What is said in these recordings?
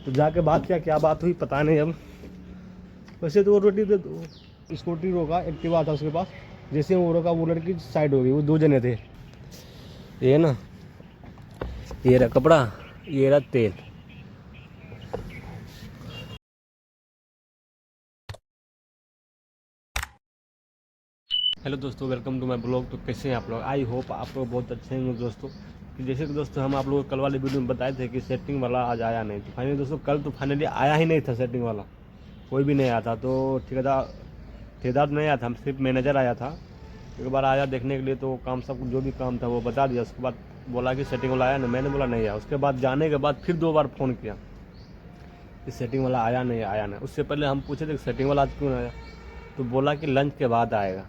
तो जाके बात किया, क्या बात हुई पता नहीं। अब वैसे तो वो स्कूटी रोका, एक्टिवा था उसके पास, जैसे वो रोका वो लड़की साइड हो गई। वो 2 जने थे, ये ना, ये रहा कपड़ा, ये रहा तेल। हेलो दोस्तों, वेलकम टू माय ब्लॉग। तो कैसे हैं आप लोग? आई होप आप लोग बहुत अच्छे हैं दोस्तों। कि जैसे कि दोस्तों हम आप लोगों को कल वाले वीडियो में बताए थे कि सेटिंग वाला आज आया नहीं। तो फाइनली दोस्तों कल तो फाइनली आया ही नहीं था सेटिंग वाला, कोई भी नहीं आया था। तो ठेकेदार नहीं आया था, सिर्फ मैनेजर आया था। एक बार आया देखने के लिए, तो काम सब जो भी काम था वो बता दिया। उसके बाद बोला कि सेटिंग वाला आया नहीं, मैंने बोला नहीं आया। उसके बाद जाने के बाद फिर 2 बार फ़ोन किया कि सेटिंग वाला आया नहीं आया नहीं। उससे पहले हम पूछे थे कि सेटिंग वाला आज क्यों नहीं आया, तो बोला कि लंच के बाद आएगा।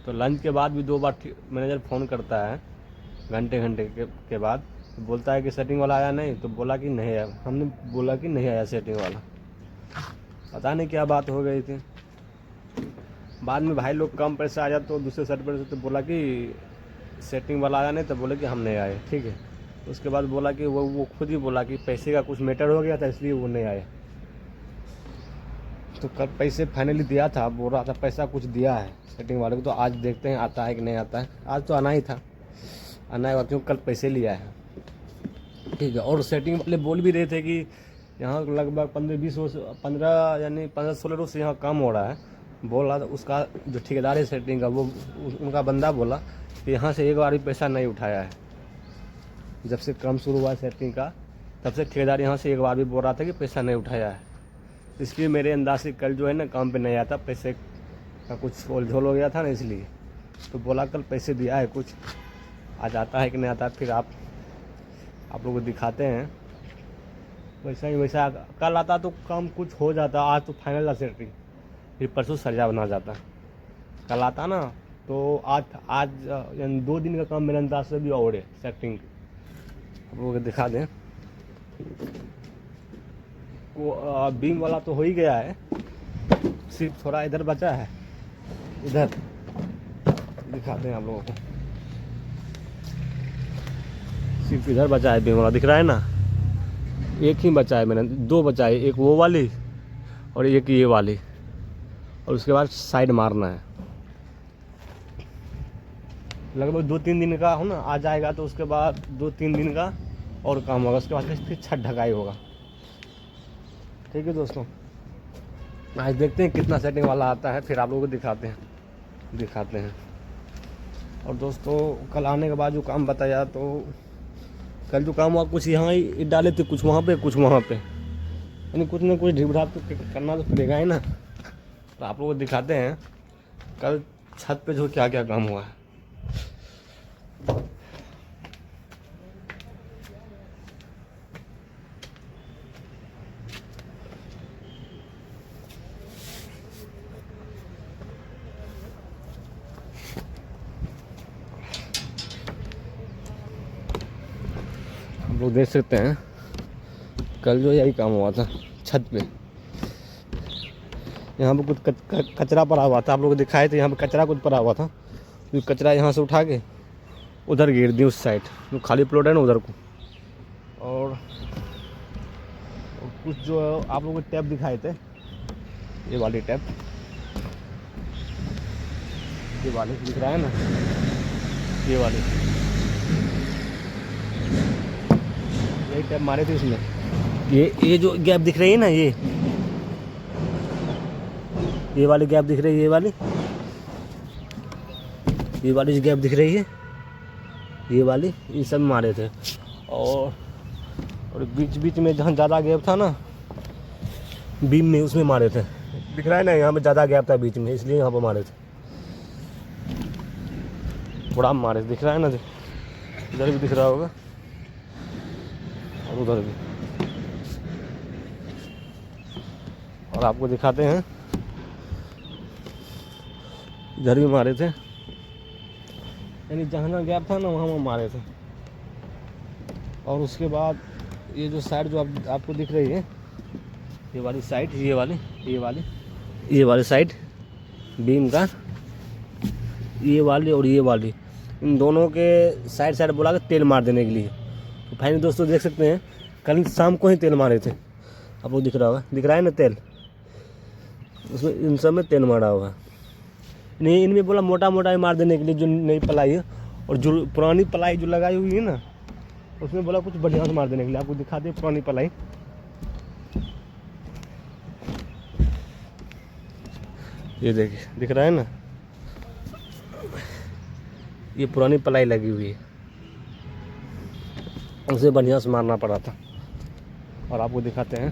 तो लंच के बाद भी 2 बार मैनेजर फ़ोन करता है, घंटे के बाद। तो बोलता है कि सेटिंग वाला आया नहीं, तो बोला कि नहीं आया। हमने बोला कि नहीं आया सेटिंग वाला, पता नहीं क्या बात हो गई थी। बाद में भाई लोग कम पैसा आया तो दूसरे साइड पर तो बोला कि सेटिंग वाला आया नहीं, तो बोले कि हम नहीं आए, ठीक है। उसके बाद बोला कि वो खुद ही बोला कि पैसे का कुछ मैटर हो गया था इसलिए वो नहीं आए। तो कल पैसे फाइनली दिया था, बोल रहा था पैसा कुछ दिया है सेटिंग वाले को। तो आज देखते हैं आता है कि नहीं आता है। आज तो आना ही था, आना है क्योंकि कल पैसे लिया है, ठीक है। और सेटिंग वाले बोल भी रहे थे कि यहाँ लगभग 15 यानी 15-16 रोज से यहाँ काम हो रहा है। बोल रहा था उसका जो ठेकेदार है सेटिंग का, वो उनका बंदा बोला कि यहाँ से एक बार भी पैसा नहीं उठाया है। जब से काम शुरू हुआ सेटिंग का, तब से ठेकेदार यहाँ से एक बार भी बोल रहा था कि पैसा नहीं उठाया है। इसलिए मेरे अंदाज से कल जो है ना काम पे नहीं आता, पैसे का कुछ ओलझोल हो गया था ना, इसलिए। तो बोला कल पैसे दिया है कुछ, आज आता है कि नहीं आता है फिर आप लोगों को दिखाते हैं। वैसा ही वैसा कल आता तो काम कुछ हो जाता। आज तो फाइनल सेटिंग, फिर परसों सरिया बना जाता। कल आता ना तो आज यानी 2 दिन का काम मेरे अंदाज से भी और है सेटिंग। आप लोगों को दिखा दें, वो बीम वाला तो हो ही गया है, सिर्फ थोड़ा इधर बचा है। इधर दिखाते हैं आप लोगों को, सिर्फ इधर बचा है बीम वाला, दिख रहा है ना। एक ही बचा है, मैंने 2 बचा है, एक वो वाली और एक ये वाली। और उसके बाद साइड मारना है। लगभग 2-3 दिन का हो ना, आ जाएगा तो उसके बाद 2-3 दिन का और काम होगा। उसके बाद फिर छत ढकाई होगा, ठीक है दोस्तों। आज देखते हैं कितना सेटिंग वाला आता है, फिर आप लोगों को दिखाते हैं। और दोस्तों कल आने के बाद जो काम बताया, तो कल जो काम हुआ कुछ यहाँ ही डाले थे, कुछ वहाँ पे कुछ वहाँ पे, यानी कुछ ना कुछ ढिबढ़ा तो करना तो पड़ेगा ही ना। तो आप लोगों को दिखाते हैं कल छत पे जो क्या क्या काम हुआ है। आप लोग देख सकते हैं कल जो यही काम हुआ था छत पे। यहाँ पे कुछ कचरा पड़ा हुआ था, आप लोग को दिखाए थे। यहाँ पे कचरा कुछ पड़ा हुआ था, तो कचरा यहाँ से उठा के उधर गिर दी, उस साइड जो खाली प्लॉट है ना उधर को। और कुछ जो आप लोगों को टैप दिखाए थे, ये वाली टैप, ये वाली दिख रहा है ना, ये वाली, यही टैप मारे थे इसमें। ये जो गैप दिख रही है ना, ये वाली गैप दिख रही है, ये वाली जो गैप दिख रही है, ये वाली, ये सब मारे थे। और बीच में जहाँ ज़्यादा गैप था ना बीम में, उसमें मारे थे। दिख रहा है ना, यहाँ पे ज़्यादा गैप था बीच में, इसलिए यहाँ पे मारे थे। थोड़ा मारे, दिख रहा है ना, इधर भी दिख रहा होगा और उधर भी। और आपको दिखाते हैं, इधर भी मारे थे, यानी जहाँ गैप था ना वहाँ मारे थे। और उसके बाद ये जो साइड जो आपको दिख रही है, ये वाली साइड, ये वाली साइड बीम का, ये वाली और ये वाली, इन दोनों के साइड बोला कि तेल मार देने के लिए। तो फाइनली दोस्तों देख सकते हैं कल शाम को ही तेल मारे थे। आपको दिख रहा है ना तेल, उसमें इन सब में तेल मारा हुआ है। नहीं, इनमें बोला मोटा मोटा ही मार देने के लिए जो नई पलाई है, और जो पुरानी पलाई जो लगाई हुई है ना उसमें बोला कुछ बढ़िया से मार देने के लिए। आपको दिखाते हैं पुरानी पलाई। ये देखिए, दिख रहा है ना, ये पुरानी पलाई लगी हुई है, उसे बढ़िया से मारना पड़ा था। और आपको दिखाते हैं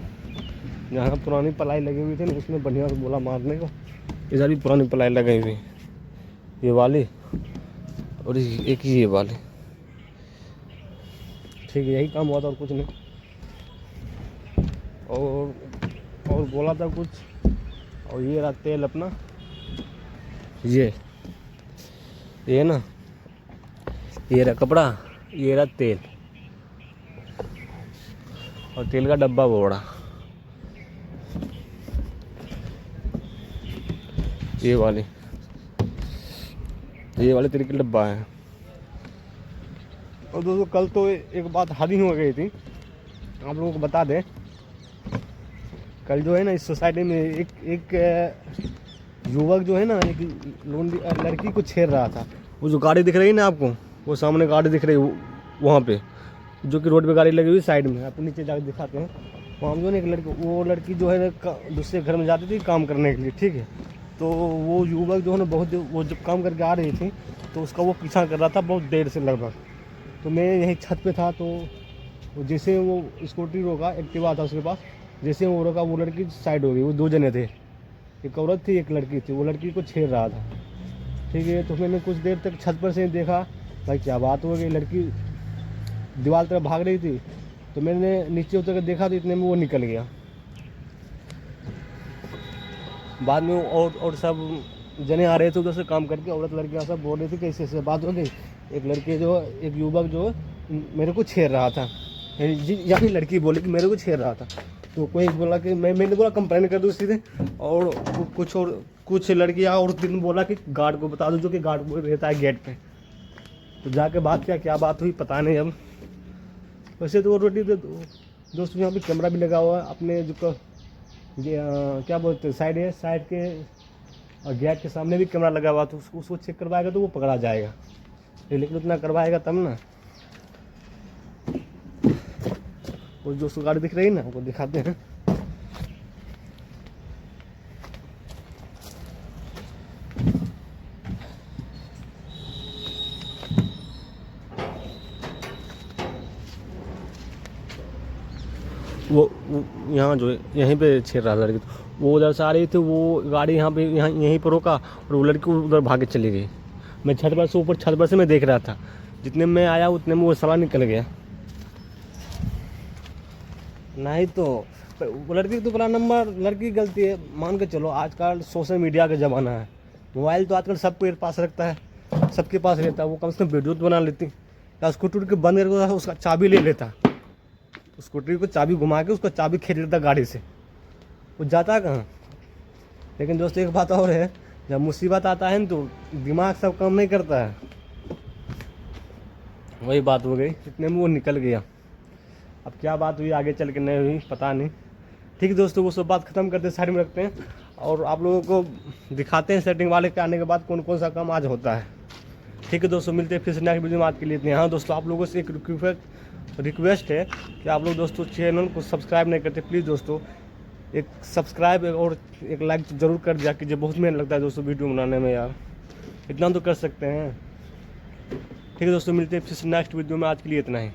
जहाँ पुरानी पलाई लगी हुई थी ना उसमें बढ़िया से बोला मारने को। इधर भी पुरानी पलाई लगी हुई है, ये वाली और एक ही ये वाली। ठीक है, यही काम हुआ था और कुछ नहीं। और बोला था कुछ। और ये रहा तेल अपना, ये ना, ये रहा कपड़ा, ये रहा तेल, और तेल का डब्बा वो बड़ा, ये वाली तेल का डब्बा है। और दोस्तों कल तो एक बात हादी हो गई थी, आप लोगों को बता दें। कल जो है ना इस सोसाइटी में एक युवक जो है ना एक लड़की को छेड़ रहा था। वो जो गाड़ी दिख रही है ना आपको, वो सामने गाड़ी दिख रही है वहाँ पे, जो कि रोड पे गाड़ी लगी हुई साइड में, आपको नीचे जाकर दिखाते हैं। वहाँ जो है एक लड़की जो है दूसरे घर में जाती थी काम करने के लिए, ठीक है। तो वो युवक जो है ना वो जब काम करके आ रही थी तो उसका वो पीछा कर रहा था बहुत देर से लगभग। तो मैं यहीं छत पे था, तो जैसे वो स्कूटी रोका, एक्टिवा था उसके पास, जैसे वो रोका वो लड़की साइड हो गई। वो 2 जने थे, एक औरत थी एक लड़की थी, वो लड़की को छेड़ रहा था, ठीक है। तो मैंने कुछ देर तक छत पर से देखा, भाई क्या बात हो गई, लड़की दीवार तरफ भाग रही थी। तो मैंने नीचे उतर कर देखा तो इतने में वो निकल गया। बाद में और सब जने आ रहे थे उधर से काम करके, औरत लड़कियाँ सब बोल रही थी कि ऐसे बात हो गई। एक युवक जो मेरे को छेड़ रहा था, यानी लड़की बोली कि मेरे को छेड़ रहा था। तो कोई बोला कि मैंने बोला कंप्लेन कर दूँ सीधे। और कुछ लड़कियाँ और दिन बोला कि गार्ड को बता दो, जो कि गार्ड रहता है गेट पे। तो जाके बात क्या बात हुई पता नहीं। अब वैसे तो ऑलरेडी दोस्तों यहाँ पे कैमरा भी लगा हुआ है अपने जो क्या बोलते हैं साइड के और गेट के सामने भी कैमरा लगा हुआ। तो उसको चेक करवाएगा तो वो पकड़ा जाएगा, लेकिन उतना करवाएगा तब ना। वो जो गाड़ी दिख रही है ना वो दिखाते हैं। वो यहाँ जो यहीं पे छेड़ रहा लड़की, तो वो उधर से आ रही थी, वो गाड़ी यहीं पर रोका और वो लड़की उधर भाग के चली गई। मैं छत पर से मैं देख रहा था, जितने में आया उतने में वो साला निकल गया। नहीं तो वो लड़की तो बड़ा नंबर, लड़की गलती है मान के चलो। आजकल सोशल मीडिया का ज़माना है, मोबाइल तो आजकल सबके पास रखता है, सबके पास रहता है। वो कम से कम वीडियो तो बना लेती, या स्कूटर के बंद करके उसका चाबी ले लेता, स्कूटरी को चाबी घुमा के उसका चाबी खींच लेता गाड़ी से, वो जाता कहाँ। लेकिन दोस्तों एक बात और है, जब मुसीबत आता है ना तो दिमाग सब काम नहीं करता है। वही बात हो गई, इतने में वो निकल गया। अब क्या बात हुई आगे चल के नहीं हुई पता नहीं। ठीक है दोस्तों, वो सब बात खत्म करते साइड में रखते हैं और आप लोगों को दिखाते हैं सेटिंग वाले के आने के बाद कौन कौन सा काम आज होता है। ठीक है दोस्तों, मिलते हैं फिर से नेक्स्ट वीडियो में। आज के लिए इतने। हाँ दोस्तों, आप लोगों से एक रिक्वेस्ट है कि आप लोग दोस्तों चैनल को सब्सक्राइब नहीं करते, प्लीज़ दोस्तों एक सब्सक्राइब और एक लाइक ज़रूर कर दिया कीजिए। बहुत मेहनत लगता है दोस्तों वीडियो बनाने में यार, इतना तो कर सकते हैं। ठीक है दोस्तों, मिलते हैं फिर से नेक्स्ट वीडियो में। आज के लिए इतना ही।